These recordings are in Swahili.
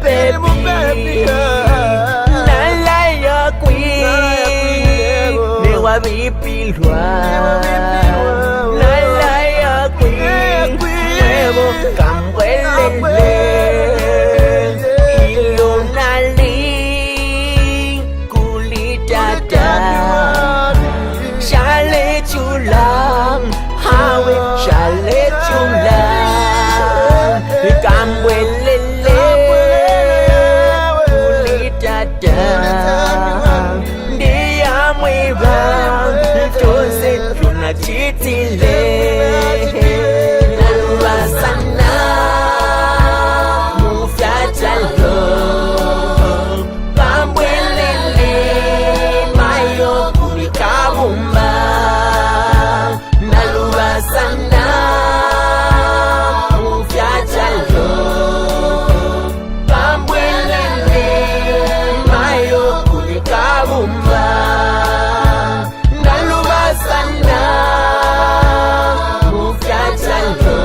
baby. Nala ya queen, newa bipilwa. Nala ya queen, newa kamwelele. Ilonali kulitata, shale chulam, hawe shale chulam, kamwelele kulitata. Ndiya mwiba, tose tunachitile. Nalubasana, mufyachalo, kamwelele, mayo kulikabumba. Nalubasana, mufyachalo, kamwelele, mayo kulikabumba. Nalubasana, mufyachalo,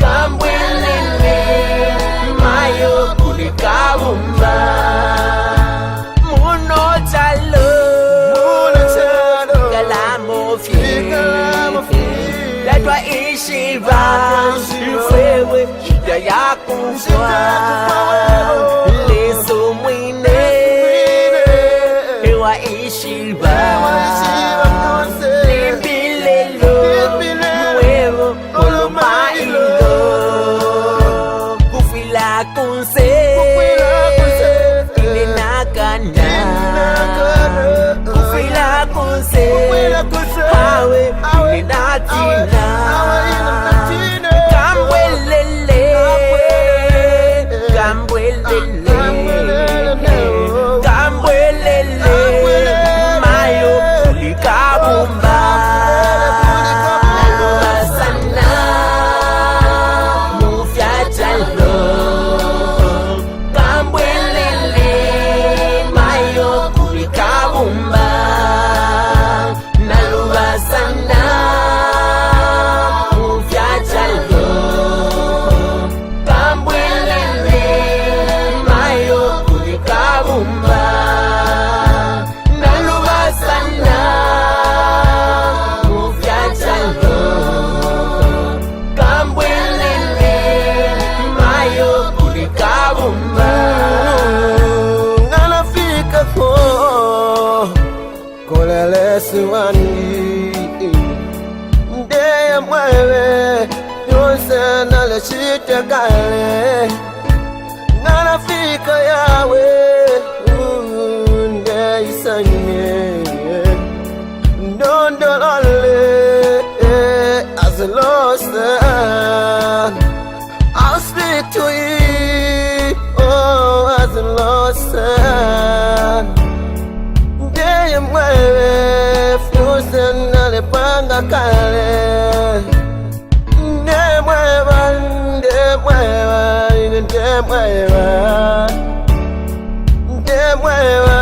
kamwelele, mayo kulikabumba. Muno chalo, kalamo fi, latwa ishiva, ifewe shida yako mfwa. Leso mwine, ewa ishiva, limbilelo, nuevo, olomailo. Kufila kunse, ilinakana. Kufila kunse, hawe ilinatina. Kamwelele, kamwelele, kamwelele, mayo kulikabumba. Nalubasana, mufyachalo, kamwelele, mayo kulikabumba. Nalubasana, mufyachalo, kamwelele, mayo kulikabumba. Nalubasana, mufyachalo, kamwelele, mayo kulikabumba. Nganafika ko kolele siwani ndeye mwewe yonse naleshite kale. Nganafika yawe ndeisanye ndondolole as a lost son. I'll speak to you, oh, as a lost son. Ndiye mwewe fuse nalepanga kale. Ndemweva, ndemweva, ndemweva, ndemweva.